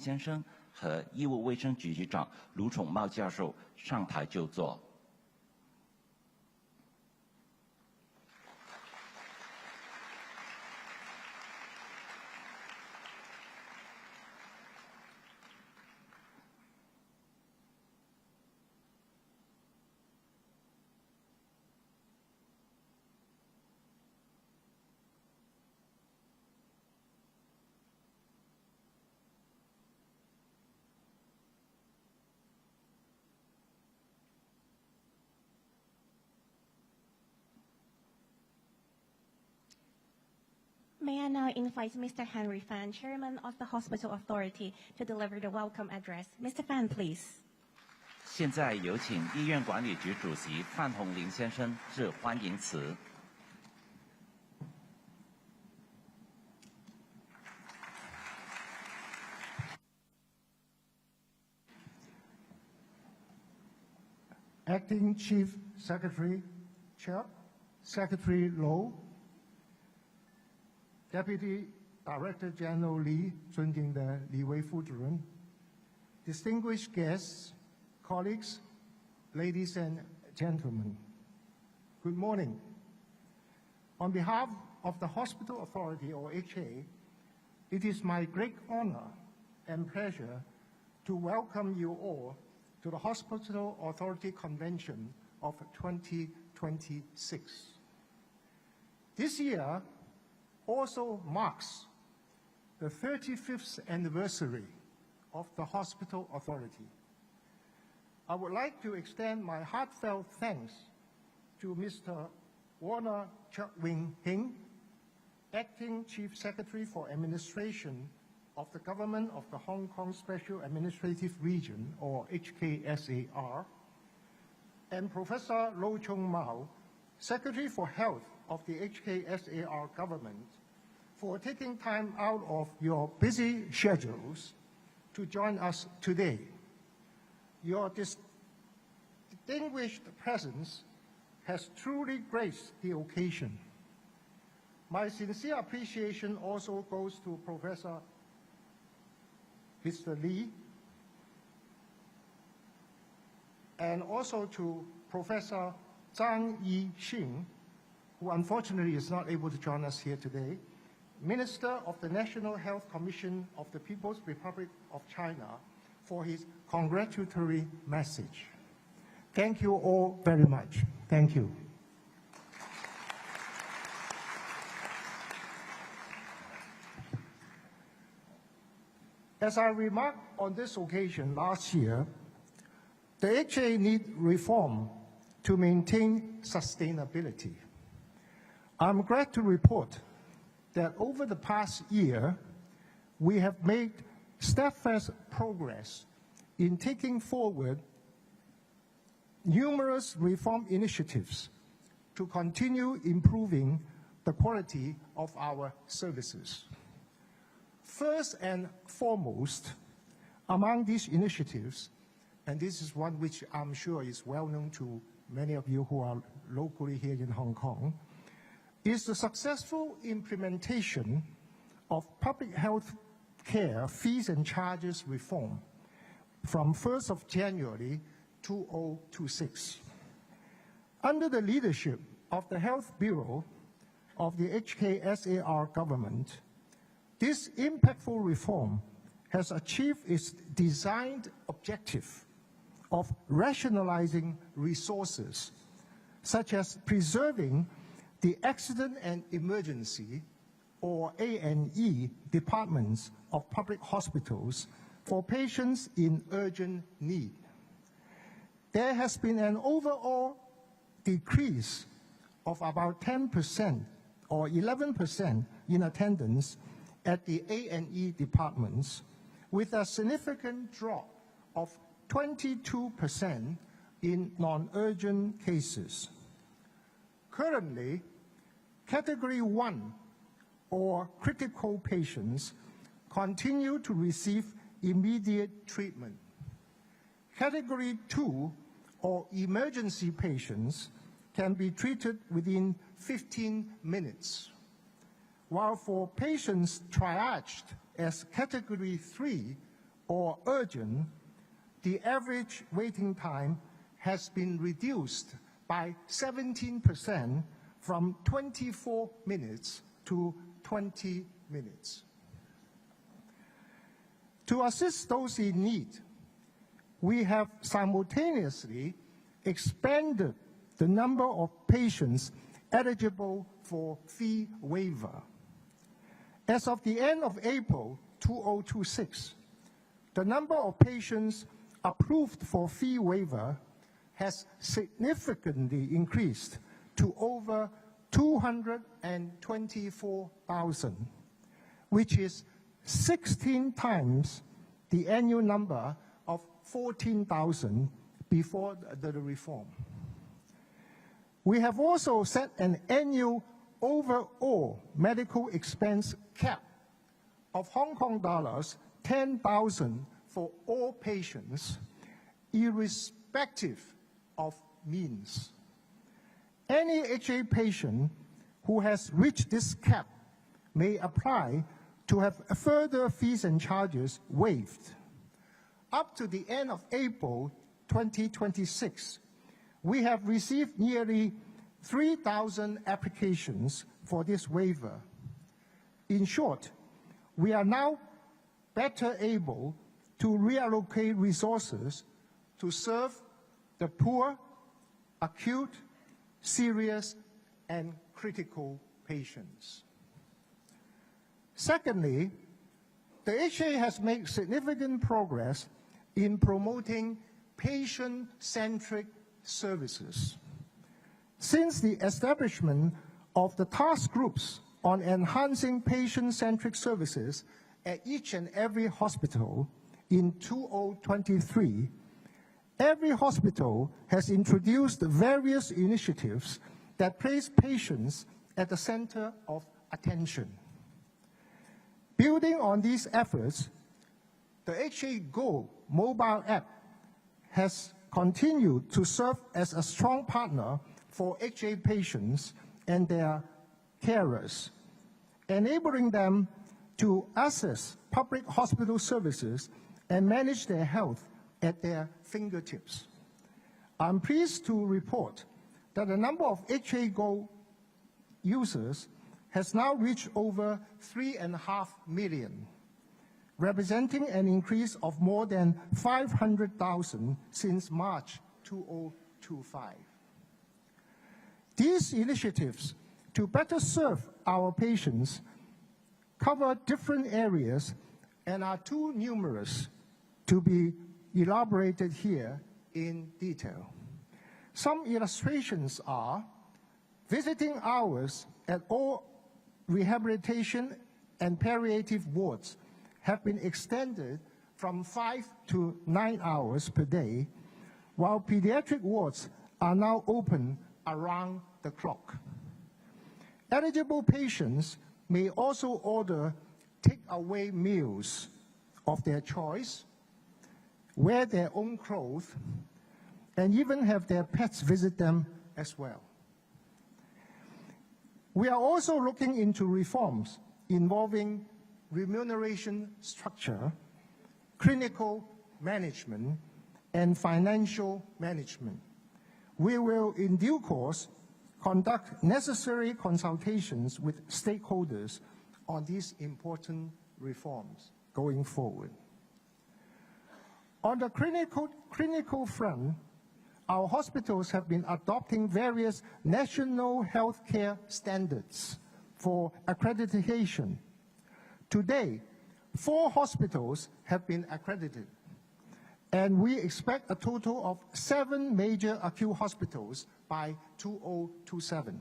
先生和医务卫生局局长卢宠茂教授上台就座。May I now invite Mr. Henry Fan, Chairman of the Hospital Authority, to deliver the welcome address. Mr. Fan, please. 现在有请医院管理局主席范鸿龄先生致欢迎词。Acting Chief Secretary Chuck, Secretary Low, Deputy Director General Lee, 尊敬的李维副主任 distinguished guests, colleagues, ladies and gentlemen, good morning. On behalf of the Hospital Authority, or HA, it is my great honor and pleasure to welcome you all to the Hospital Authority Convention of 2026. This year also marks the 35th anniversary of the Hospital Authority. I would like to extend my heartfelt thanks to Mr. Warner Chuk-Wing Hing, Acting Chief Secretary for Administration of the Government of the Hong Kong Special Administrative Region, or HKSAR, and Professor Lo Chung Mao, Secretary for Health of the HKSAR government, for taking time out of your busy schedules to join us today. Your distinguished presence has truly graced the occasion. My sincere appreciation also goes to Professor Mr. Lee, and also to Professor Zhang Yixing, who unfortunately is not able to join us here today, Minister of the National Health Commission of the People's Republic of China, for his congratulatory message. Thank you all very much. Thank you. As I remarked on this occasion last year, the HA needs reform to maintain sustainability. I'm glad to report that over the past year, we have made steadfast progress in taking forward numerous reform initiatives to continue improving the quality of our services. First and foremost, among these initiatives, and this is one which I'm sure is well known to many of you who are locally here in Hong Kong, is the successful implementation of public health care fees and charges reform from 1st of January 2026. Under the leadership of the Health Bureau of the HKSAR government, this impactful reform has achieved its designed objective of rationalizing resources, such as preserving the Accident and Emergency, or A&E, departments of public hospitals for patients in urgent need. There has been an overall decrease of about 10% or 11% in attendance at the A&E departments, with a significant drop of 22% in non-urgent cases. Currently, Category 1 or critical patients continue to receive immediate treatment. Category 2 or emergency patients can be treated within 15 minutes, while for patients triaged as Category 3 or urgent, the average waiting time has been reduced by 17% from 24 minutes to 20 minutes. To assist those in need, we have simultaneously expanded the number of patients eligible for fee waiver. As of the end of April 2026, the number of patients approved for fee waiver has significantly increased to over 224,000, which is 16 times the annual number of 14,000 before the reform. We have also set an annual overall medical expense cap of Hong Kong dollars 10,000 for all patients, irrespective of means. Any HA patient who has reached this cap may apply to have further fees and charges waived. Up to the end of April 2026, we have received nearly 3,000 applications for this waiver. In short, we are now better able to reallocate resources to serve the poor, acute, serious, and critical patients. Secondly, the HA has made significant progress in promoting patient-centric services. Since the establishment of the task groups on enhancing patient-centric services at each and every hospital in 2023, every hospital has introduced various initiatives that place patients at the center of attention. Building on these efforts, the HA Go mobile app has continued to serve as a strong partner for HA patients and their carers, enabling them to access public hospital services and manage their health at their fingertips. I'm pleased to report that the number of HA Go users has now reached over 3.5 million, representing an increase of more than 500,000 since March 2025. These initiatives to better serve our patients cover different areas and are too numerous to be elaborated here in detail. Some illustrations are visiting hours at all rehabilitation and palliative wards have been extended from 5 to 9 hours per day, while pediatric wards are now open around the clock. Eligible patients may also order take-away meals of their choice, wear their own clothes, and even have their pets visit them as well. We are also looking into reforms involving remuneration structure, clinical management, and financial management. We will, in due course, conduct necessary consultations with stakeholders on these important reforms going forward. On the clinical front, our hospitals have been adopting various national healthcare standards for accreditation. Today, 4 hospitals have been accredited, and we expect a total of 7 major acute hospitals by 2027.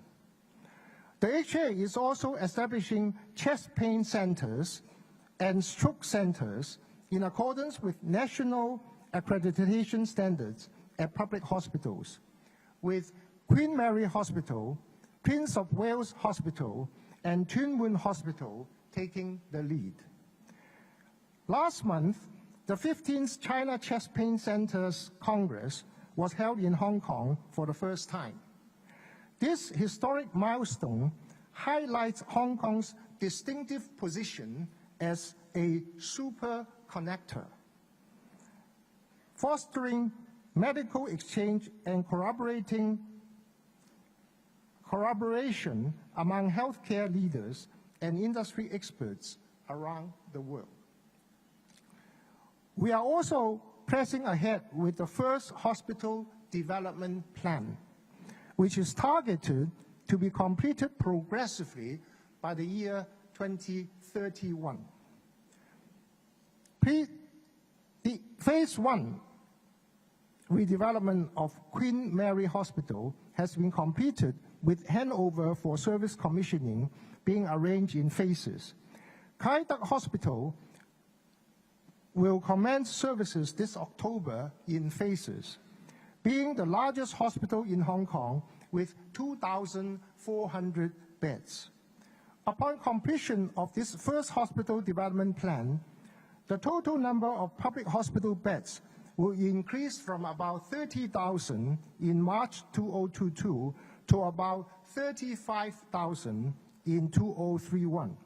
The HA is also establishing chest pain centers and stroke centers in accordance with national accreditation standards at public hospitals, with Queen Mary Hospital, Prince of Wales Hospital, and Tuen Mun Hospital taking the lead. Last month, the 15th China Chest Pain Centers Congress was held in Hong Kong for the first time. This historic milestone highlights Hong Kong's distinctive position as a super connector fostering medical exchange and collaboration among healthcare leaders and industry experts around the world. We are also pressing ahead with the first hospital development plan, which is targeted to be completed progressively by the year 2031. The Phase 1 redevelopment of Queen Mary Hospital has been completed with handover for service commissioning being arranged in phases. Kai Tak Hospital will commence services this October in phases, being the largest hospital in Hong Kong with 2,400 beds. Upon completion of this first hospital development plan, the total number of public hospital beds will increase from about 30,000 in March 2022 to about 35,000 in 2031,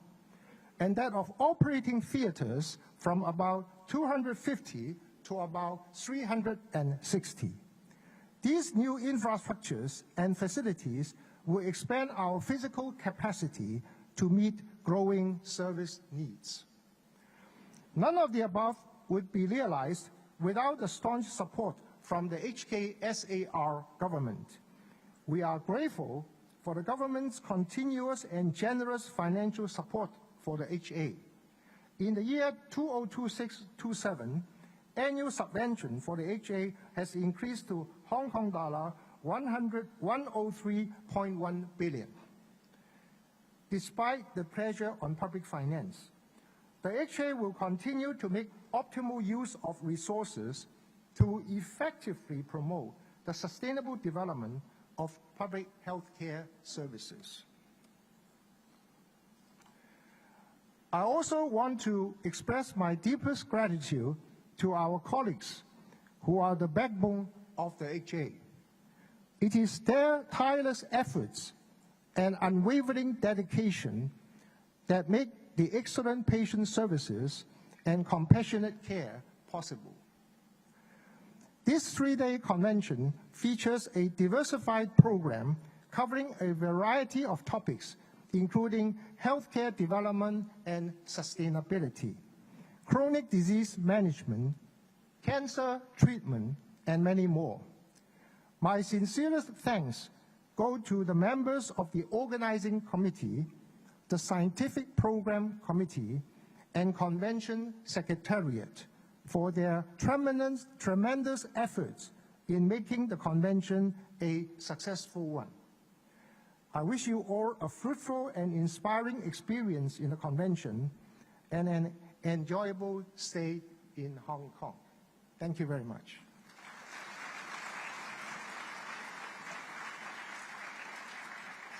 and that of operating theaters from about 250 to about 360. These new infrastructures and facilities will expand our physical capacity to meet growing service needs. None of the above would be realized without the staunch support from the HKSAR government. We are grateful for the government's continuous and generous financial support for the HA. In the year 2026-27, annual subvention for the HA has increased to Hong Kong dollar 103.1 billion. Despite the pressure on public finance, the HA will continue to make optimal use of resources to effectively promote the sustainable development of public healthcare services. I also want to express my deepest gratitude to our colleagues who are the backbone of the HA. It is their tireless efforts and unwavering dedication that make the excellent patient services and compassionate care possible. This three-day convention features a diversified program covering a variety of topics, including healthcare development and sustainability, chronic disease management, cancer treatment, and many more. My sincerest thanks go to the members of the organizing committee, the scientific program committee, and convention secretariat for their tremendous efforts in making the convention a successful one. I wish you all a fruitful and inspiring experience in the convention and an enjoyable stay in Hong Kong. Thank you very much.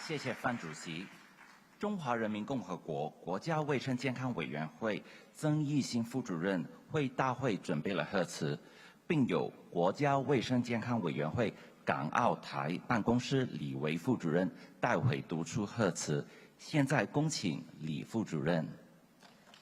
谢谢范主席。中华人民共和国国家卫生健康委员会曾益新副主任为大会准备了贺词，并由国家卫生健康委员会港澳台办公室李维副主任代为读出贺词。现在恭请李副主任。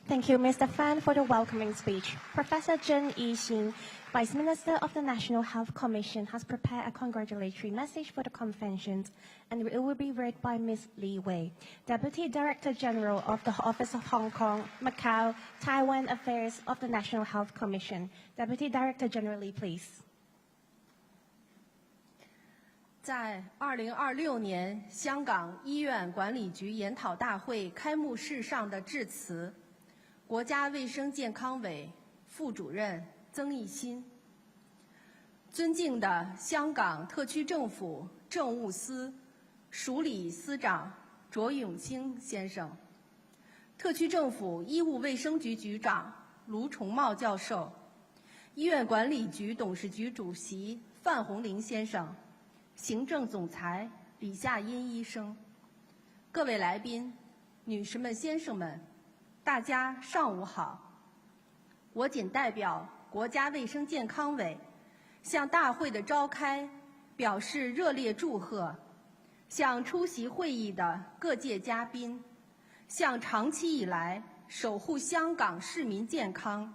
Thank you, Mr. Fan, for the welcoming speech. Professor Zheng Yixin, Vice Minister of the National Health Commission, has prepared a congratulatory message for the convention, and it will be read by Ms. Li Wei, Deputy Director General of the Office of Hong Kong, Macau, Taiwan Affairs of the National Health Commission. Deputy Director General Li, please. 在2026年香港医院管理局研讨大会开幕式上的致辞，国家卫生健康委副主任曾益新，尊敬的香港特区政府政务司署理司长卓永兴先生，特区政府医务卫生局局长卢崇茂教授，医院管理局董事局主席范鸿龄先生，行政总裁李夏茵医生，各位来宾，女士们、先生们，大家上午好。我谨代表国家卫生健康委向大会的召开表示热烈祝贺，向出席会议的各界嘉宾，向长期以来守护香港市民健康、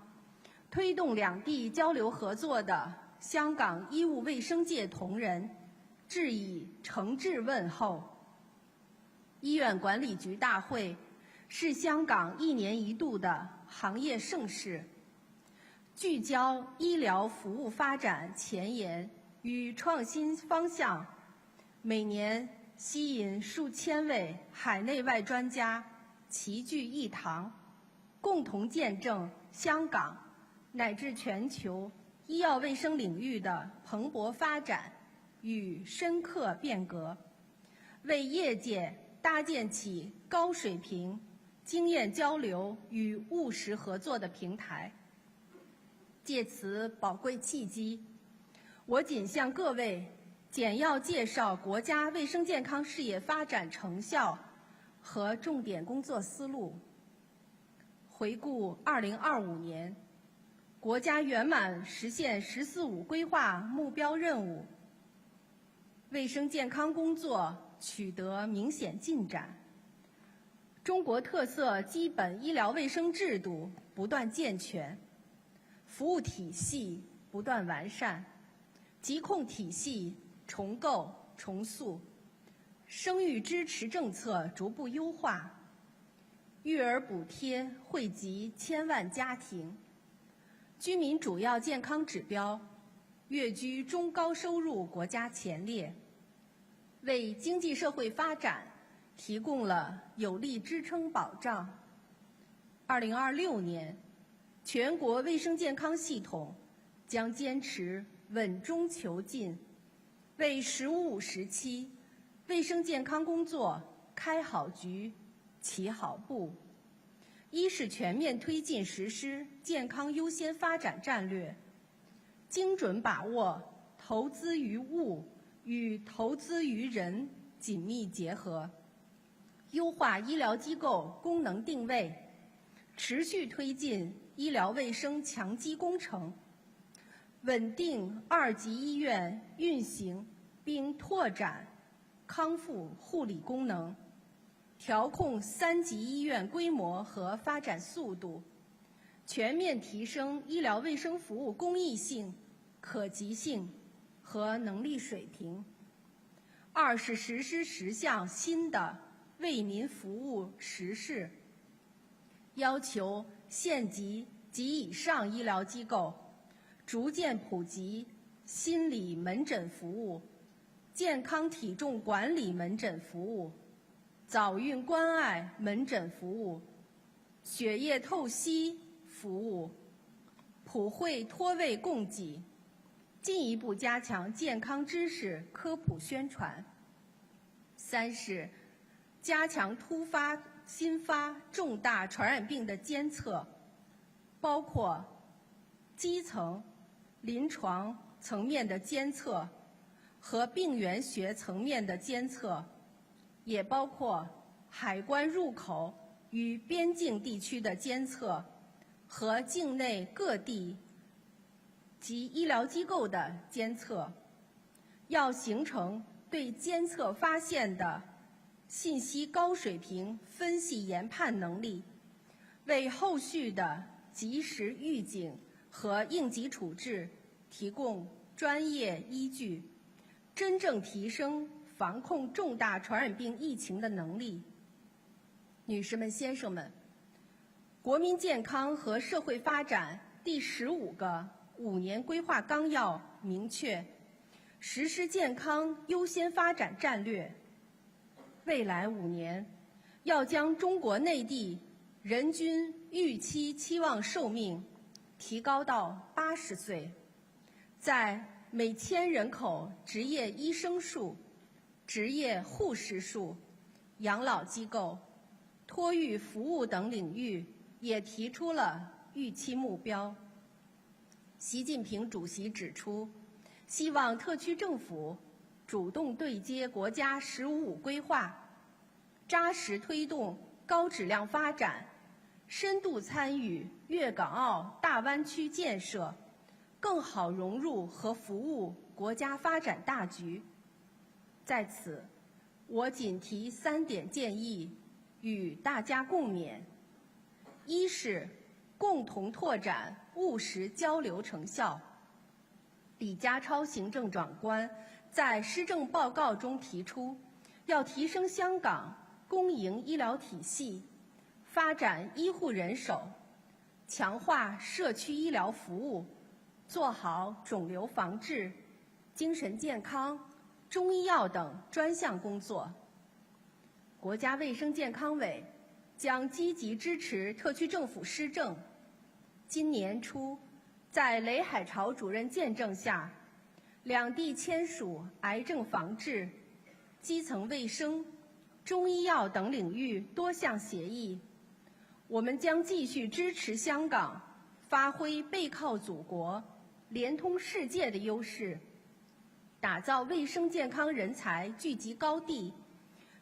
推动两地交流合作的香港医务卫生界同仁致以诚挚问候。医院管理局大会是香港1年1度的行业盛事，聚焦医疗服务发展前沿与创新方向，每年吸引数千位海内外专家齐聚一堂，共同见证香港乃至全球医药卫生领域的蓬勃发展与深刻变革，为业界搭建起高水平经验交流与务实合作的平台。借此宝贵契机，我谨向各位简要介绍国家卫生健康事业发展成效和重点工作思路。回顾2025年，国家圆满实现“十四五”规划目标任务，卫生健康工作取得明显进展，中国特色基本医疗卫生制度不断健全，服务体系不断完善，疾控体系重构重塑，生育支持政策逐步优化，育儿补贴惠及千万家庭，居民主要健康指标跃居中高收入国家前列，为经济社会发展提供了有力支撑保障。2026年，全国卫生健康系统将坚持稳中求进，为“十五五”时期卫生健康工作开好局、起好步。一是全面推进实施健康优先发展战略，精准把握投资于物与投资于人紧密结合，优化医疗机构功能定位，持续推进医疗卫生强基工程，稳定2级医院运行并拓展康复护理功能，调控3级医院规模和发展速度，全面提升医疗卫生服务公益性、可及性和能力水平。二是实施10项新的为民服务实事，要求县级及以上医疗机构逐渐普及心理门诊服务、健康体重管理门诊服务、早孕关爱门诊服务、血液透析服务、普惠托位供给，进一步加强健康知识科普宣传。三是加强突发、新发重大传染病的监测，包括基层、临床层面的监测和病原学层面的监测，也包括海关入口与边境地区的监测和境内各地及医疗机构的监测，要形成对监测发现的信息高水平分析研判能力，为后续的及时预警和应急处置提供专业依据，真正提升防控重大传染病疫情的能力。女士们、先生们，国民健康和社会发展第15个5年规划纲要明确，实施健康优先发展战略，未来5年要将中国内地人均预期期望寿命提高到80岁，在每1000人口执业医生数、执业护士数、养老机构、托育服务等领域也提出了预期目标。习近平主席指出，希望特区政府主动对接国家“十五五”规划，扎实推动高质量发展，深度参与粤港澳大湾区建设，更好融入和服务国家发展大局。在此，我仅提3点建议与大家共勉：一是共同拓展务实交流成效。李家超行政长官在施政报告中提出，要提升香港公营医疗体系，发展医护人手，强化社区医疗服务，做好肿瘤防治、精神健康、中医药等专项工作。国家卫生健康委将积极支持特区政府施政。今年初，在雷海潮主任见证下，两地签署癌症防治、基层卫生、中医药等领域多项协议。我们将继续支持香港发挥背靠祖国、联通世界的优势，打造卫生健康人才聚集高地，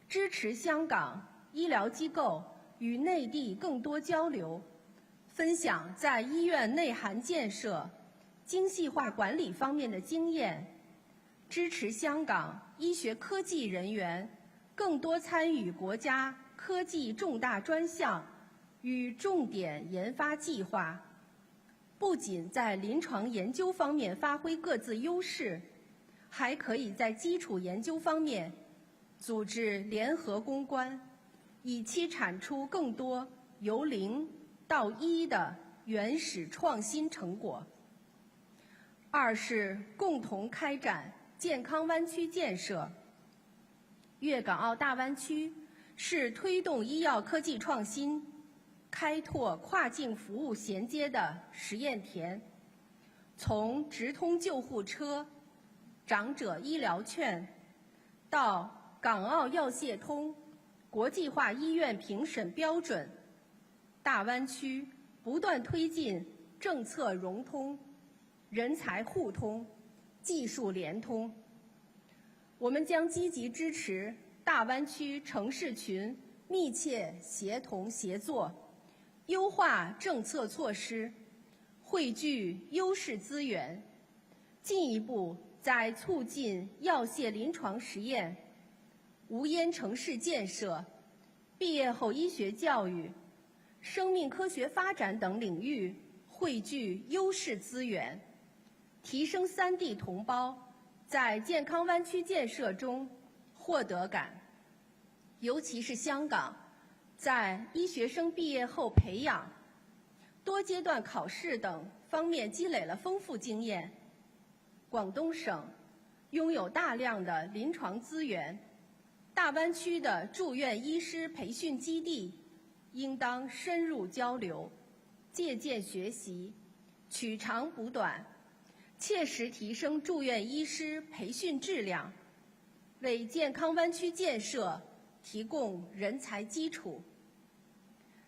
支持香港医疗机构与内地更多交流，分享在医院内涵建设、精细化管理方面的经验，支持香港医学科技人员更多参与国家科技重大专项与重点研发计划，不仅在临床研究方面发挥各自优势，还可以在基础研究方面组织联合攻关，以期产出更多由零到一的原始创新成果。二是共同开展健康湾区建设。粤港澳大湾区是推动医药科技创新、开拓跨境服务衔接的实验田。从直通救护车、长者医疗券，到港澳药械通、国际化医院评审标准，大湾区不断推进政策融通、人才互通、技术联通。我们将积极支持大湾区城市群密切协同协作，优化政策措施，汇聚优势资源，进一步在促进药械临床实验、无烟城市建设、毕业后医学教育、生命科学发展等领域汇聚优势资源，提升三地同胞在健康湾区建设中获得感。尤其是香港在医学生毕业后培养、多阶段考试等方面积累了丰富经验。广东省拥有大量的临床资源，大湾区的住院医师培训基地应当深入交流，借鉴学习，取长补短，切实提升住院医师培训质量，为健康湾区建设提供人才基础。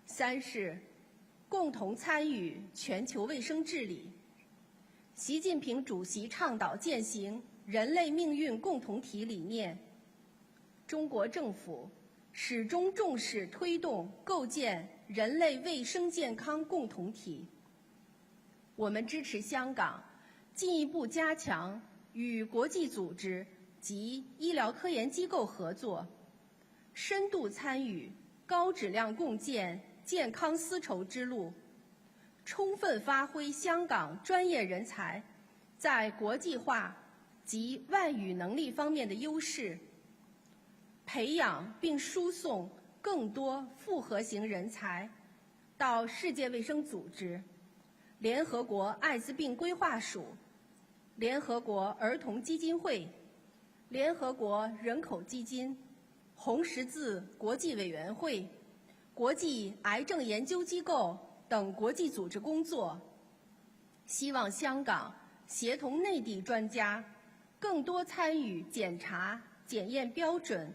三是共同参与全球卫生治理。习近平主席倡导践行人类命运共同体理念，中国政府始终重视推动构建人类卫生健康共同体。我们支持香港进一步加强与国际组织及医疗科研机构合作，深度参与高质量共建健康丝绸之路，充分发挥香港专业人才在国际化及外语能力方面的优势，培养并输送更多复合型人才到世界卫生组织、联合国艾滋病规划署、联合国儿童基金会、联合国人口基金、红十字国际委员会、国际癌症研究机构等国际组织工作。希望香港协同内地专家更多参与检查检验标准、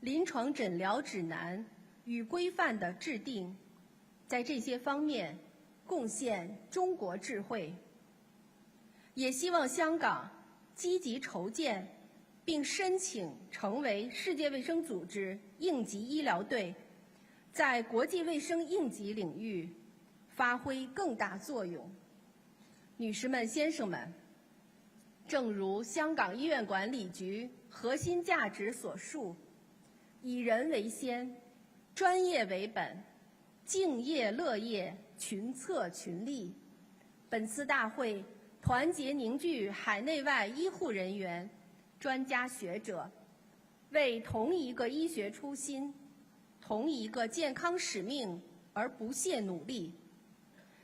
临床诊疗指南与规范的制定，在这些方面贡献中国智慧。也希望香港积极筹建并申请成为世界卫生组织应急医疗队，在国际卫生应急领域发挥更大作用。女士们、先生们，正如香港医院管理局核心价值所述，以人为先，专业为本，敬业乐业群策群力。本次大会团结凝聚海内外医护人员、专家学者，为同一个医学初心、同一个健康使命而不懈努力。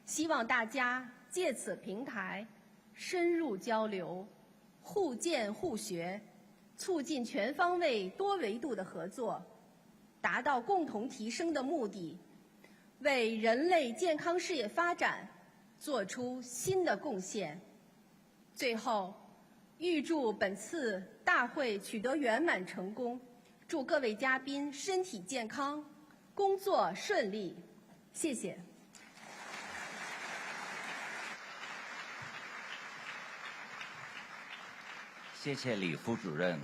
希望大家借此平台深入交流，互鉴互学，促进全方位多维度的合作，达到共同提升的目的，为人类健康事业发展做出新的贡献。最后，预祝本次大会取得圆满成功，祝各位嘉宾身体健康，工作顺利。谢谢。谢谢李副主任。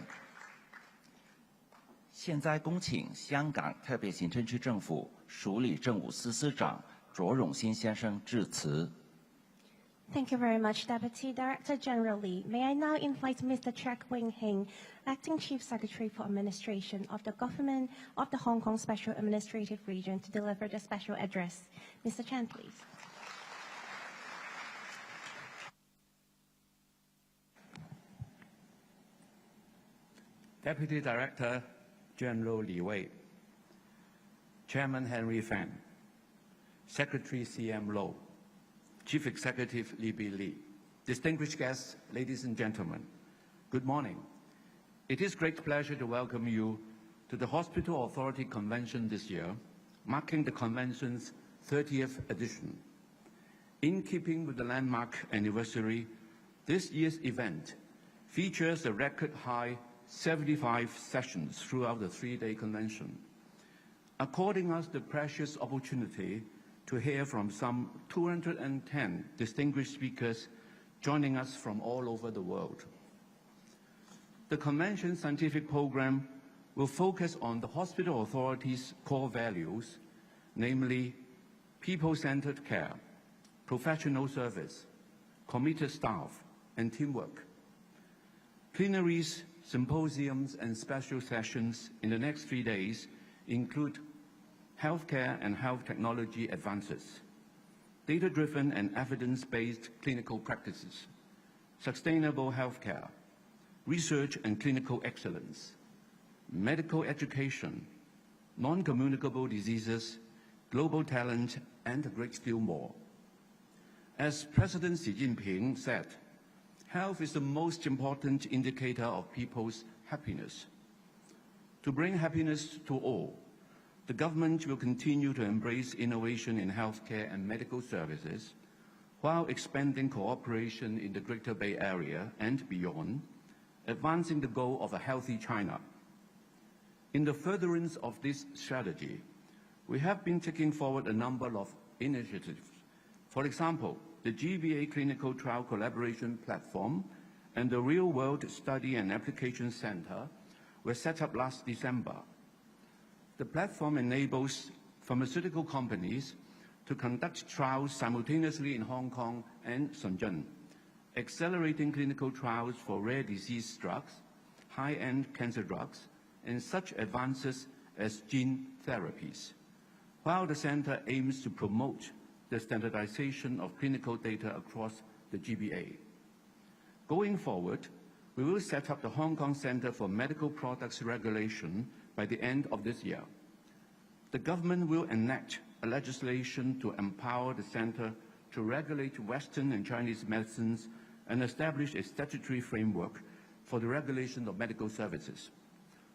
现在恭请香港特别行政区政府署理政务司司长卓荣新先生致辞。Thank you very much, Deputy Director General Lee. May I now invite Mr. Chek Wing Hing, Acting Chief Secretary for Administration of the Government of the Hong Kong Special Administrative Region, to deliver the special address. Mr. Chen, please. Deputy Director General Li Wei, Chairman Henry Fan, Secretary C.M. Low, Chief Executive Libby Lee, distinguished guests, ladies and gentlemen, good morning. It is great pleasure to welcome you to the Hospital Authority Convention this year, marking the convention's 30th edition. In keeping with the landmark anniversary, this year's event features a record-high 75 sessions throughout the three-day convention, according us the precious opportunity to hear from some 210 distinguished speakers joining us from all over the world. The convention's scientific program will focus on the Hospital Authority's core values, namely people-centered care, professional service, committed staff, and teamwork. Plenaries, symposiums, and special sessions in the next 3 days include healthcare and health technology advances, data-driven and evidence-based clinical practices, sustainable healthcare, research and clinical excellence, medical education, non-communicable diseases, global talent, and a great deal more. As President Xi Jinping said, health is the most important indicator of people's happiness. To bring happiness to all, the government will continue to embrace innovation in healthcare and medical services while expanding cooperation in the Greater Bay Area and beyond, advancing the goal of a healthy China. In the furtherance of this strategy, we have been taking forward a number of initiatives. For example, the GBA Clinical Trial Collaboration Platform and the Real World Study and Application Center were set up last December. The platform enables pharmaceutical companies to conduct trials simultaneously in Hong Kong and Shenzhen, accelerating clinical trials for rare disease drugs, high-end cancer drugs, and such advances as gene therapies, while the center aims to promote the standardization of clinical data across the GBA. Going forward, we will set up the Hong Kong Center for Medical Products Regulation by the end of this year. The government will enact a legislation to empower the center to regulate Western and Chinese medicines and establish a statutory framework for the regulation of medical services,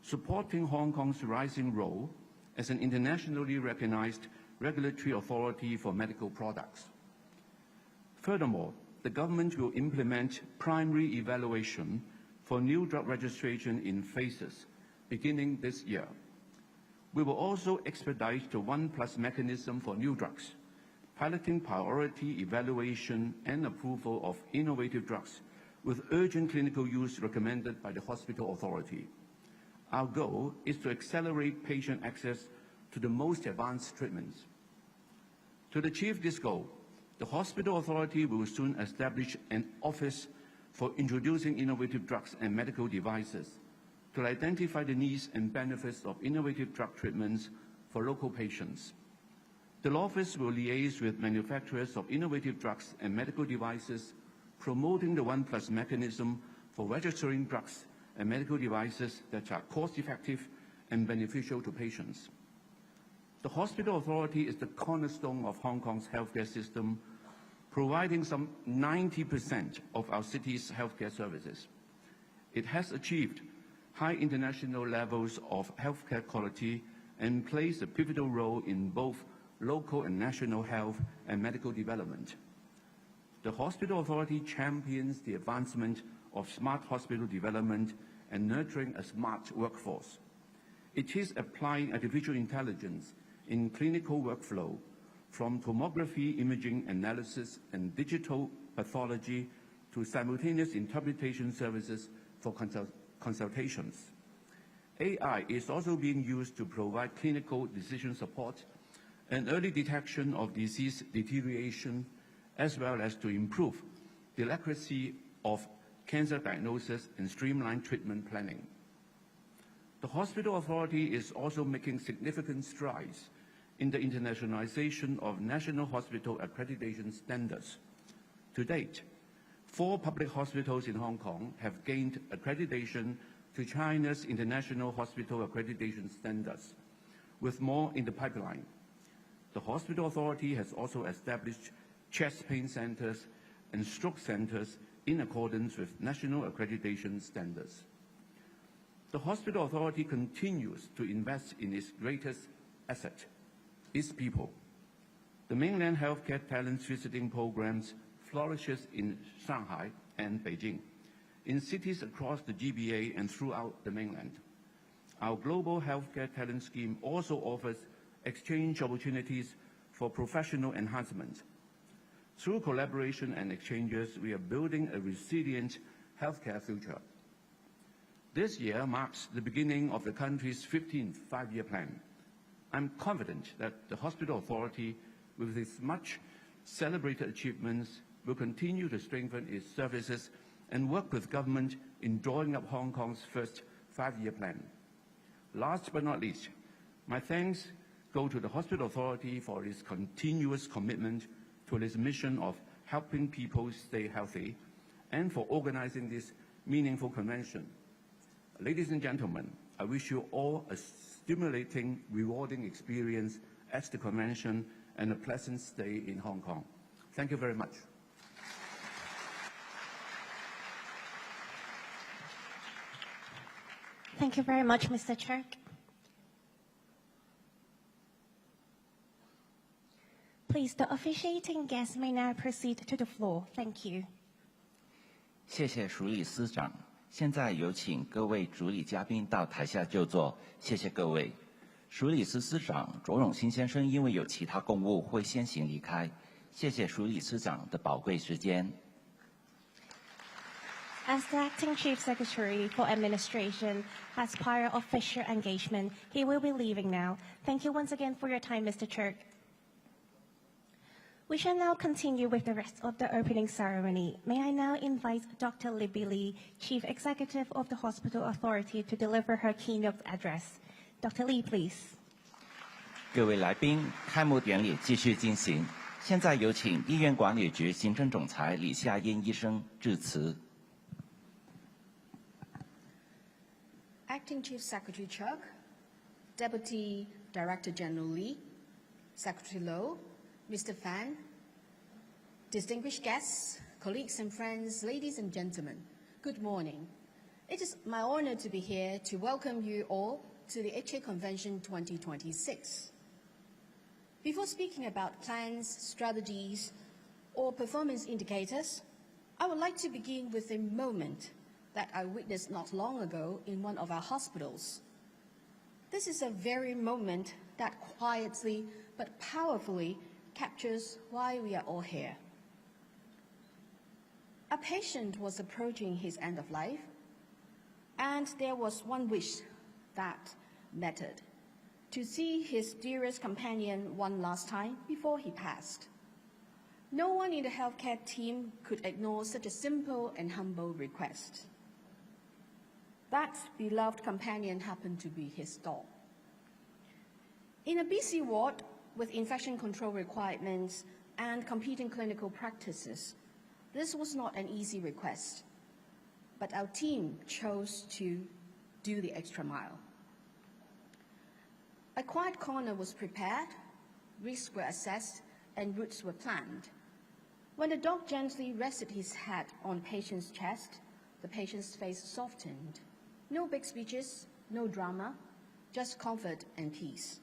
supporting Hong Kong's rising role as an internationally recognized regulatory authority for medical products. Furthermore, the government will implement primary evaluation for new drug registration in phases beginning this year. We will also expedite the 1+ mechanism for new drugs, piloting priority evaluation and approval of innovative drugs with urgent clinical use recommended by the Hospital Authority. Our goal is to accelerate patient access to the most advanced treatments. To achieve this goal, the Hospital Authority will soon establish an office for introducing innovative drugs and medical devices to identify the needs and benefits of innovative drug treatments for local patients. The law office will liaise with manufacturers of innovative drugs and medical devices, promoting the 1+ mechanism for registering drugs and medical devices that are cost-effective and beneficial to patients. The Hospital Authority is the cornerstone of Hong Kong's healthcare system, providing some 90% of our city's healthcare services. It has achieved high international levels of healthcare quality and plays a pivotal role in both local and national health and medical development. The Hospital Authority champions the advancement of smart hospital development and nurturing a smart workforce. It is applying artificial intelligence in clinical workflow, from tomography imaging analysis and digital pathology to simultaneous interpretation services for consultations. AI is also being used to provide clinical decision support and early detection of disease deterioration, as well as to improve the accuracy of cancer diagnosis and streamline treatment planning. The Hospital Authority is also making significant strides in the internationalization of national hospital accreditation standards. To date, 4 public hospitals in Hong Kong have gained accreditation to China's International Hospital Accreditation Standards, with more in the pipeline. The Hospital Authority has also established chest pain centers and stroke centers in accordance with national accreditation standards. The Hospital Authority continues to invest in its greatest asset, its people. The mainland healthcare talents visiting programs flourishes in Shanghai and Beijing, in cities across the GBA and throughout the mainland. Our global healthcare talent scheme also offers exchange opportunities for professional enhancement. Through collaboration and exchanges, we are building a resilient healthcare future. This year marks the beginning of the country's 15th five-year plan. I'm confident that the Hospital Authority, with its much celebrated achievements, will continue to strengthen its services and work with government in drawing up Hong Kong's first five-year plan. Last but not least, my thanks go to the Hospital Authority for its continuous commitment to its mission of helping people stay healthy and for organizing this meaningful convention. Ladies and gentlemen, I wish you all a stimulating, rewarding experience at the convention and a pleasant stay in Hong Kong. Thank you very much. Thank you very much, Mr. Chirk. Please, the officiating guests may now proceed to the floor. Thank you. 谢谢署理司长。现在有请各位主礼嘉宾到台下就座，谢谢各位。署理司长卓永新先生因为有其他公务会先行离开，谢谢署理司长的宝贵时间。As the Acting Chief Secretary for Administration has prior official engagement, he will be leaving now. Thank you once again for your time, Mr. Chirk. We shall now continue with the rest of the opening ceremony. May I now invite Dr. Libby Lee, Chief Executive of the Hospital Authority, to deliver her keynote address. Dr. Lee, please. 各位来宾，开幕典礼继续进行。现在有请医院管理局行政总裁李夏英医生致辞。Acting Chief Secretary Chirk, Deputy Director General Lee, Secretary Low, Mr. Fan, distinguished guests, colleagues and friends, ladies and gentlemen, good morning. It is my honor to be here to welcome you all to the HK Convention 2026. Before speaking about plans, strategies, or performance indicators, I would like to begin with a moment that I witnessed not long ago in one of our hospitals. This is a very moment that quietly but powerfully captures why we are all here. A patient was approaching his end of life, and there was one wish that mattered: to see his dearest companion one last time before he passed. No one in the healthcare team could ignore such a simple and humble request. That beloved companion happened to be his dog. In a busy ward, with infection control requirements and competing clinical practices, this was not an easy request, but our team chose to do the extra mile. A quiet corner was prepared, risks were assessed, and routes were planned. When the dog gently rested his head on the patient's chest, the patient's face softened. No big speeches, no drama, just comfort and peace.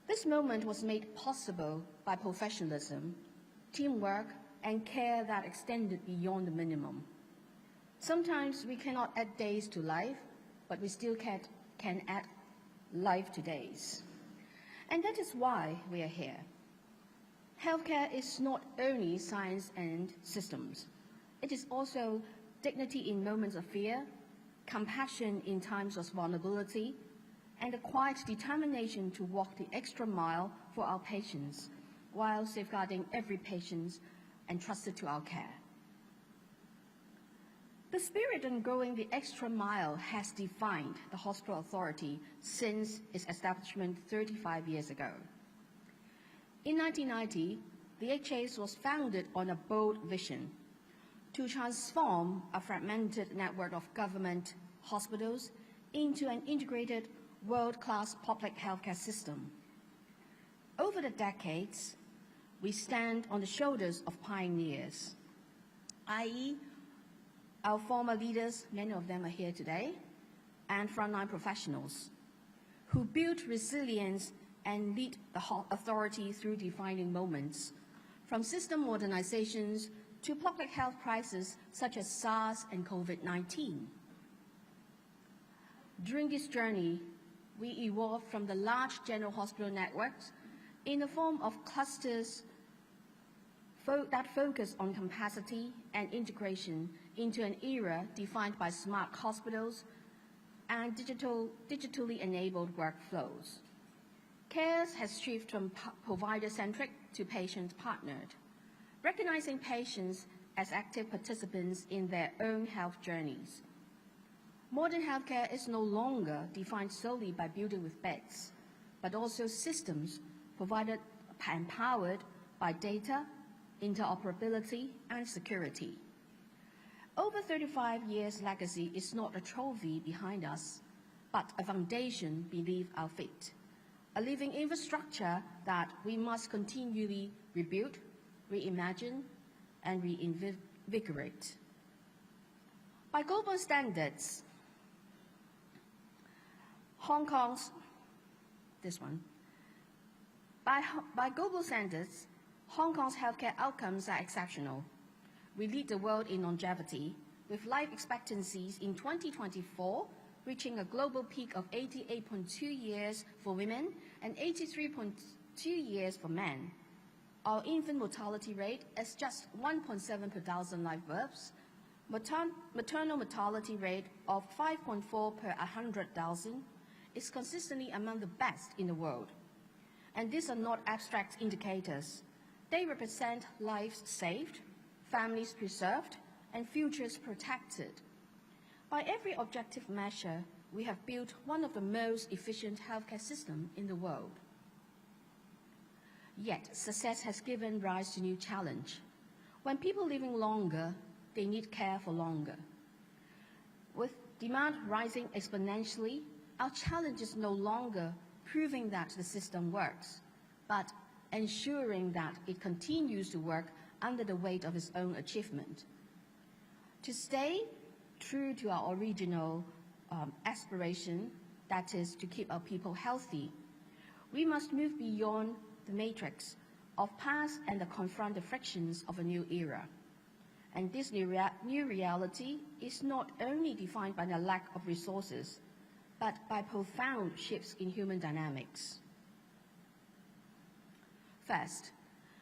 This moment was made possible by professionalism, teamwork, and care that extended beyond the minimum. Sometimes we cannot add days to life, but we still can add life to days. And that is why we are here. Healthcare is not only science and systems. It is also dignity in moments of fear, compassion in times of vulnerability, and a quiet determination to walk the extra mile for our patients while safeguarding every patient entrusted to our care. The spirit in going the extra mile has defined the hospital authority since its establishment 35 years ago. In 1990, the HAS was founded on a bold vision to transform a fragmented network of government hospitals into an integrated world-class public healthcare system. Over the decades, we stand on the shoulders of pioneers, i.e., our former leaders, many of them are here today, and frontline professionals who built resilience and lead the authority through defining moments, from system modernizations to public health crises such as SARS and COVID-19. During this journey, we evolved from the large general hospital networks in the form of clusters that focus on capacity and integration into an era defined by smart hospitals and digitally enabled workflows. CARES has shifted from provider-centric to patient-partnered, recognizing patients as active participants in their own health journeys. Modern healthcare is no longer defined solely by building with beds, but also systems provided and powered by data, interoperability, and security. Over 35 years' legacy is not a trophy behind us, but a foundation beneath our feet, a living infrastructure that we must continually rebuild, reimagine, and reinvigorate. By global standards, By global standards, Hong Kong's healthcare outcomes are exceptional. We lead the world in longevity, with life expectancies in 2024 reaching a global peak of 88.2 years for women and 83.2 years for men. Our infant mortality rate is just 1.7 per thousand live births, maternal mortality rate of 5.4 per 100,000 is consistently among the best in the world. And these are not abstract indicators. They represent lives saved, families preserved, and futures protected. By every objective measure, we have built one of the most efficient healthcare systems in the world. Yet, success has given rise to new challenge. When people living longer, they need care for longer. With demand rising exponentially, our challenge is no longer proving that the system works, but ensuring that it continues to work under the weight of its own achievement. To stay true to our original aspiration, that is to keep our people healthy, we must move beyond the matrix of past and confront the frictions of a new era. And this new reality is not only defined by the lack of resources, but by profound shifts in human dynamics. First,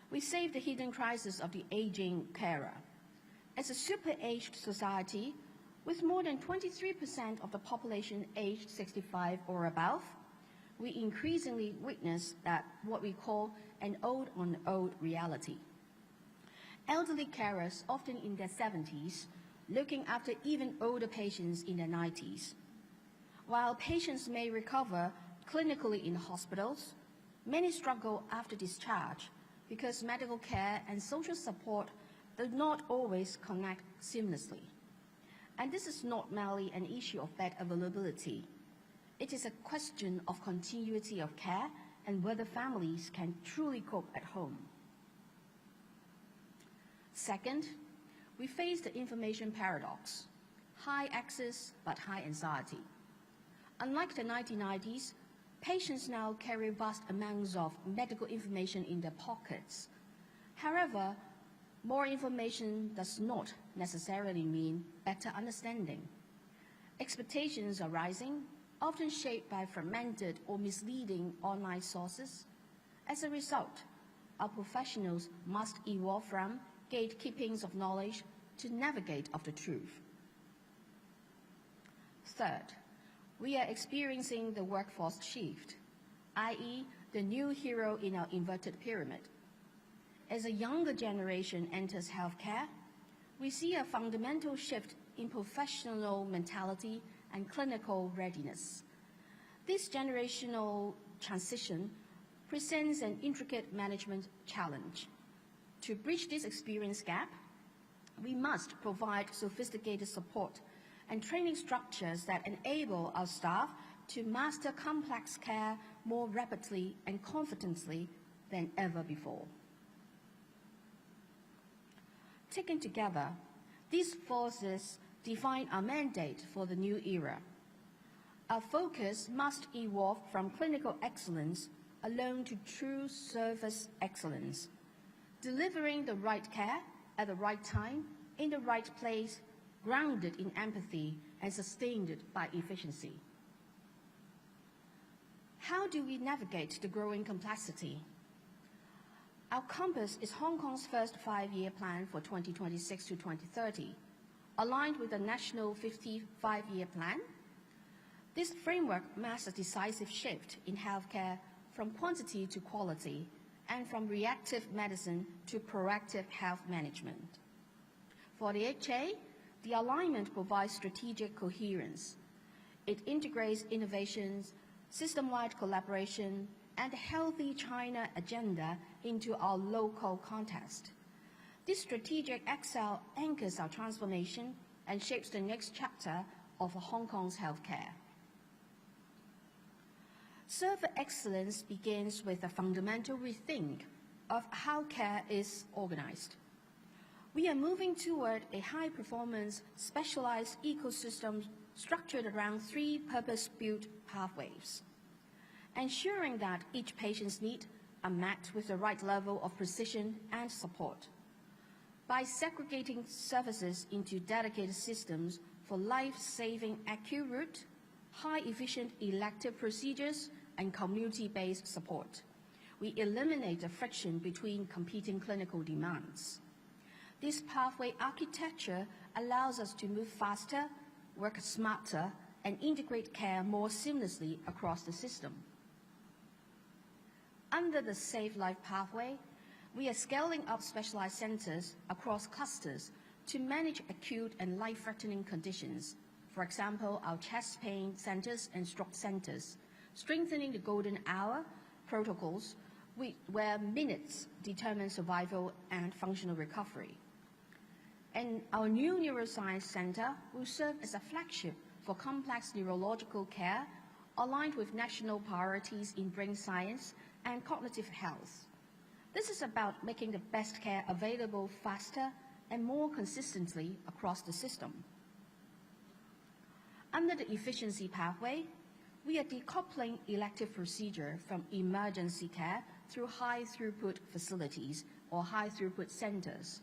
we save the hidden crisis of the aging carer. As a super-aged society, with more than 23% of the population aged 65 or above, we increasingly witness that what we call an old-on-old reality. Elderly carers, often in their 70s, looking after even older patients in their 90s. While patients may recover clinically in hospitals, Many struggle after discharge because medical care and social support do not always connect seamlessly. And this is not merely an issue of bed availability. It is a question of continuity of care and whether families can truly cope at home. Second, we face the information paradox, high access but high anxiety. Unlike the 1990s, patients now carry vast amounts of medical information in their pockets. However, more information does not necessarily mean better understanding. Expectations are rising, often shaped by fragmented or misleading online sources. As a result, our professionals must evolve from gatekeeping of knowledge to navigate of the truth. Third, we are experiencing the workforce shift, i.e. the new hero in our inverted pyramid. As a younger generation enters healthcare, we see a fundamental shift in professional mentality and clinical readiness. This generational transition presents an intricate management challenge. To bridge this experience gap, we must provide sophisticated support and training structures that enable our staff to master complex care more rapidly and confidently than ever before. Taken together, these forces define our mandate for the new era. Our focus must evolve from clinical excellence alone to true service excellence, delivering the right care at the right time, in the right place, grounded in empathy and sustained by efficiency. How do we navigate the growing complexity? Our compass is Hong Kong's first 5-year plan for 2026 to 2030, aligned with the national 55-year plan. This framework marks a decisive shift in healthcare from quantity to quality and from reactive medicine to proactive health management. For the RTHK, the alignment provides strategic coherence. It integrates innovations, system-wide collaboration, and a healthy China agenda into our local context. This strategic excel anchors our transformation and shapes the next chapter of Hong Kong's healthcare. Service excellence begins with a fundamental rethink of how care is organized. We are moving toward a high-performance, specialized ecosystem structured around 3 purpose-built pathways, ensuring that each patient's needs are met with the right level of precision and support. By segregating services into dedicated systems for life-saving acute route, high-efficient elective procedures, and community-based support, we eliminate the friction between competing clinical demands. This pathway architecture allows us to move faster, work smarter, and integrate care more seamlessly across the system. Under the Save Life pathway, we are scaling up specialized centers across clusters to manage acute and life-threatening conditions. For example, our chest pain centers and stroke centers, strengthening the golden hour protocols where minutes determine survival and functional recovery. And our new neuroscience center will serve as a flagship for complex neurological care aligned with national priorities in brain science and cognitive health. This is about making the best care available faster and more consistently across the system. Under the efficiency pathway, we are decoupling elective procedure from emergency care through high-throughput facilities or high-throughput centers.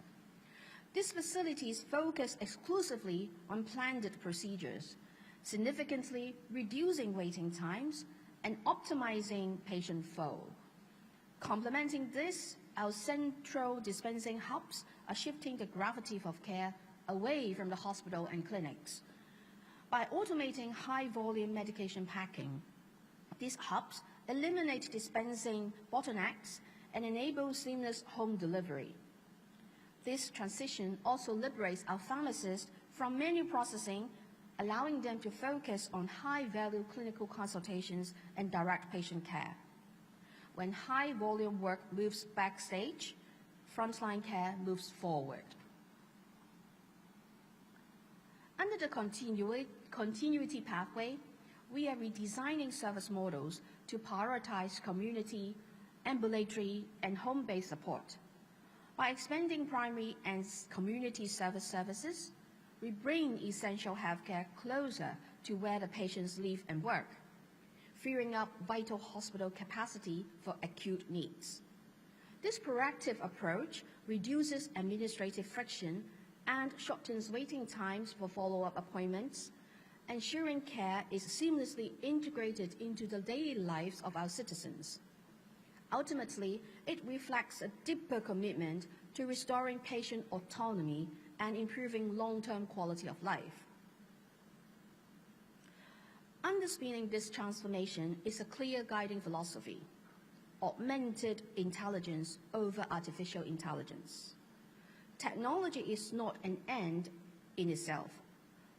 These facilities focus exclusively on planned procedures, significantly reducing waiting times and optimizing patient flow. Complementing this, our central dispensing hubs are shifting the gravity of care away from the hospital and clinics. By automating high-volume medication packing, these hubs eliminate dispensing bottlenecks and enable seamless home delivery. This transition also liberates our pharmacists from menu processing, allowing them to focus on high-value clinical consultations and direct patient care. when high-volume work moves backstage, frontline care moves forward. Under the continuity pathway, we are redesigning service models to prioritize community, ambulatory, and home-based support. By expanding primary and community services, we bring essential healthcare closer to where the patients live and work, freeing up vital hospital capacity for acute needs. This proactive approach reduces administrative friction and shortens waiting times for follow-up appointments, ensuring care is seamlessly integrated into the daily lives of our citizens. Ultimately, it reflects a deeper commitment to restoring patient autonomy and improving long-term quality of life. Underpinning this transformation is a clear guiding philosophy: augmented intelligence over artificial intelligence. Technology is not an end in itself,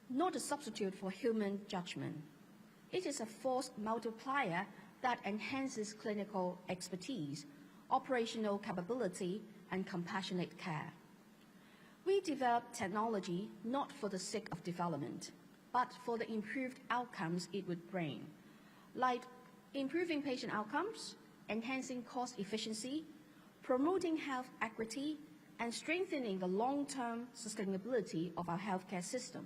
not a substitute for human judgment. It is a force multiplier that enhances clinical expertise, operational capability, and compassionate care. We develop technology not for the sake of development, but for the improved outcomes it would bring, like improving patient outcomes, enhancing cost efficiency, promoting health equity, and strengthening the long-term sustainability of our healthcare system.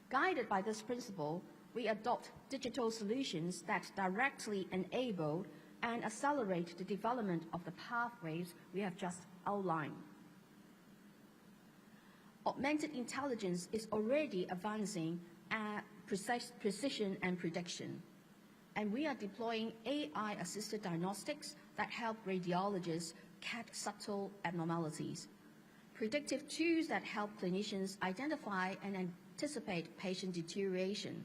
Guided by this principle, we adopt digital solutions that directly enable and accelerate the development of the pathways we have just outlined. Augmented intelligence is already advancing at precision and prediction, and we are deploying AI-assisted diagnostics that help radiologists catch subtle abnormalities, predictive tools that help clinicians identify and anticipate patient deterioration,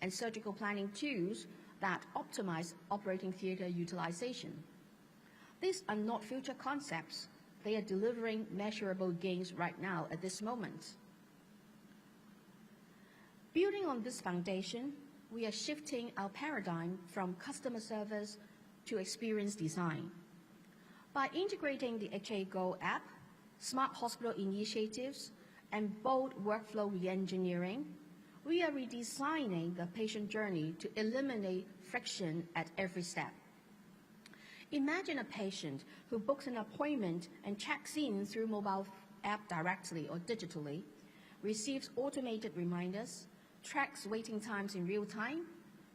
and surgical planning tools that optimize operating theater utilization. These are not future concepts. They are delivering measurable gains right now at this moment. Building on this foundation, we are shifting our paradigm from customer service to experience design. By integrating the HA Go app, smart hospital initiatives, and bold workflow re-engineering, we are redesigning the patient journey to eliminate friction at every step. Imagine a patient who books an appointment and checks in through mobile app directly or digitally, receives automated reminders, tracks waiting times in real time,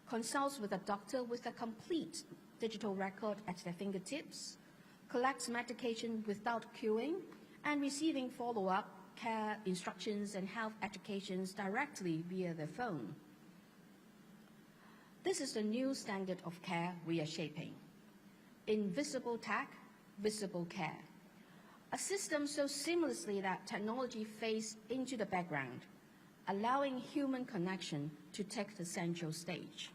consults with a doctor with a complete digital record at their fingertips, collects medication without queuing, and receiving follow-up care instructions and health educations directly via their phone. This is the new standard of care we are shaping. Invisible tech, visible care. A system so seamlessly that technology fades into the background, allowing human connection to take the central stage.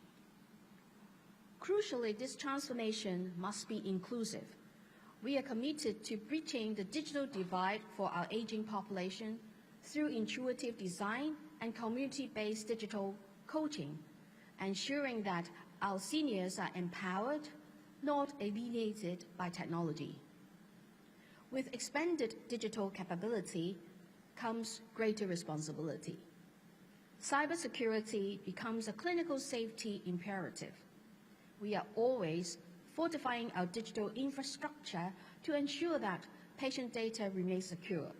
Crucially, this transformation must be inclusive. We are committed to bridging the digital divide for our aging population through intuitive design and community-based digital coaching, ensuring that our seniors are empowered, not alienated by technology. With expanded digital capability comes greater responsibility. Cybersecurity becomes a clinical safety imperative. We are always fortifying our digital infrastructure to ensure that patient data remains secure.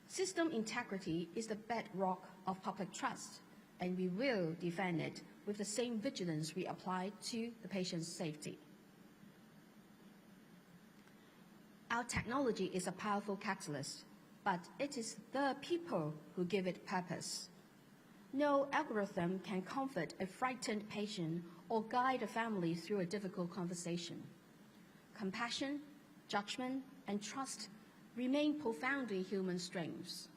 System integrity is the bedrock of public trust, and we will defend it with the same vigilance we apply to the patient's safety. Our technology is a powerful catalyst, but it is the people who give it purpose. No algorithm can comfort a frightened patient or guide a family through a difficult conversation. Compassion, judgment, and trust remain profoundly human strengths.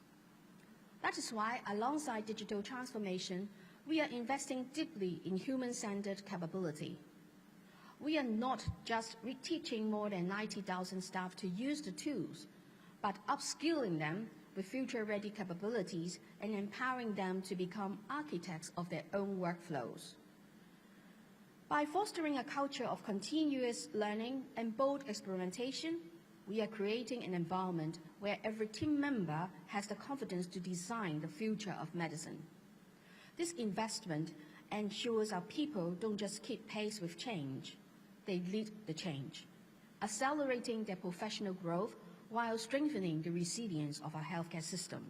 That is why, alongside digital transformation, we are investing deeply in human-centered capability. We are not just reteaching more than 90,000 staff to use the tools, but upskilling them with future-ready capabilities and empowering them to become architects of their own workflows. By fostering a culture of continuous learning and bold experimentation, we are creating an environment where every team member has the confidence to design the future of medicine. This investment ensures our people don't just keep pace with change, they lead the change, accelerating their professional growth while strengthening the resilience of our healthcare system.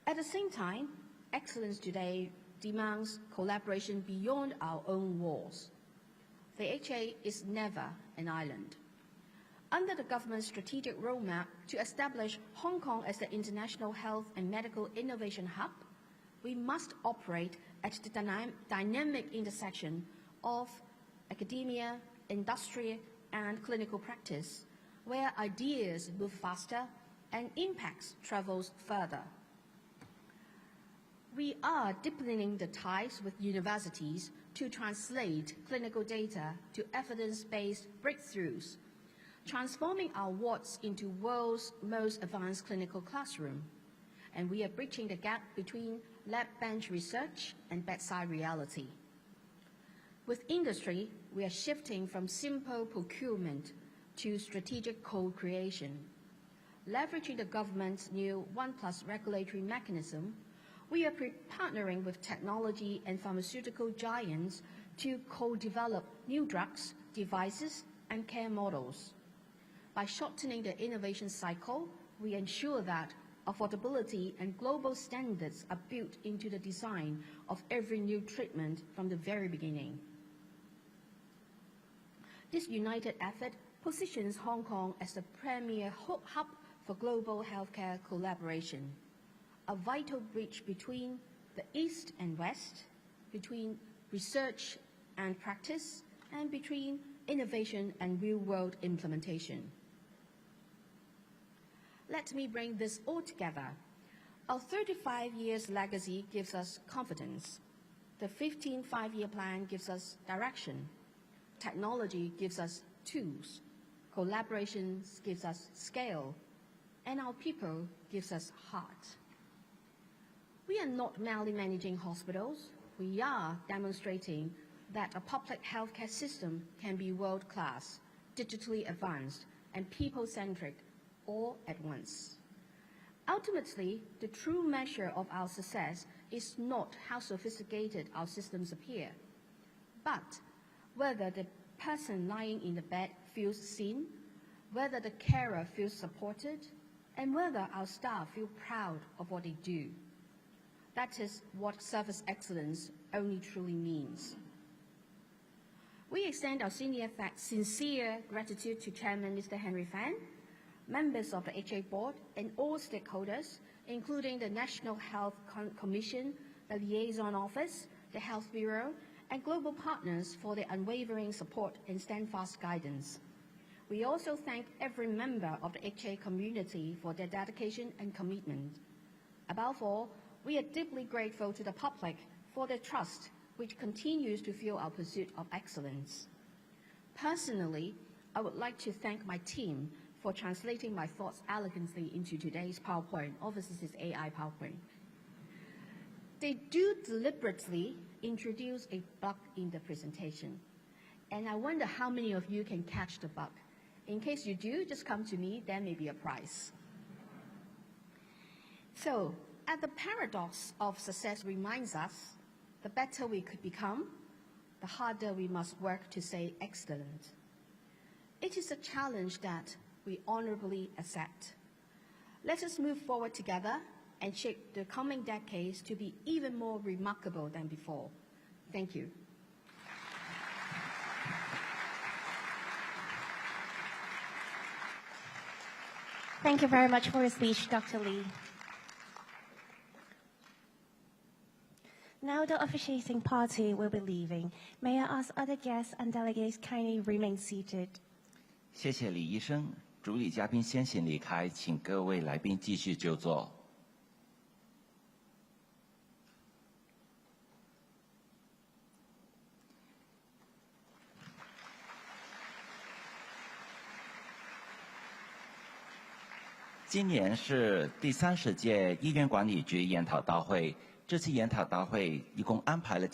At the same time, excellence today demands collaboration beyond our own walls. The HA is never an island. Under the government's strategic roadmap to establish Hong Kong as the international health and medical innovation hub, we must operate at the dynamic intersection of academia, industry, and clinical practice, where ideas move faster and impacts travels further. We are deepening the ties with universities to translate clinical data to evidence-based breakthroughs, transforming our wards into world's most advanced clinical classroom. And we are bridging the gap between lab bench research and bedside reality. With industry, we are shifting from simple procurement to strategic co-creation. Leveraging the government's new 1+ regulatory mechanism, we are partnering with technology and pharmaceutical giants to co-develop new drugs, devices, and care models. By shortening the innovation cycle, we ensure that affordability and global standards are built into the design of every new treatment from the very beginning. This united effort positions Hong Kong as the premier hub for global healthcare collaboration, a vital bridge between the East and West, between research and practice, and between innovation and real-world implementation. Let me bring this all together. Our 35 years legacy gives us confidence. The 15 five-year plan gives us direction. Technology gives us tools. Collaboration gives us scale. And our people gives us heart. We are not merely managing hospitals. We are demonstrating that a public healthcare system can be world-class, digitally advanced, and people-centric all at once. Ultimately, the true measure of our success is not how sophisticated our systems appear, but whether the person lying in the bed feels seen, whether the carer feels supported, and whether our staff feel proud of what they do. That is what service excellence only truly means. We extend our sincere gratitude to Chairman Mr. Henry Fan, members of the HA Board, and all stakeholders, including the National Health Commission, the Liaison Office, the Health Bureau, and global partners for their unwavering support and steadfast guidance. We also thank every member of the HA community for their dedication and commitment. Above all, we are deeply grateful to the public for their trust, which continues to fuel our pursuit of excellence. Personally, I would like to thank my team for translating my thoughts elegantly into today's PowerPoint. Obviously, this is AI PowerPoint. They do deliberately introduce a bug in the presentation, and I wonder how many of you can catch the bug. In case you do, just come to me, there may be a prize. So, at the paradox of success reminds us, the better we could become, the harder we must work to stay excellent. It is a challenge that we honorably accept. Let us move forward together and shape the coming decades to be even more remarkable than before. Thank you. Thank you very much for your speech, Dr. Lee. Now the officiating party will be leaving. May I ask other guests and delegates kindly remain seated? 谢谢李医生，主礼嘉宾先行离开，请各位来宾继续就座。今年是第30届医院管理局研讨大会，这次研讨大会一共安排了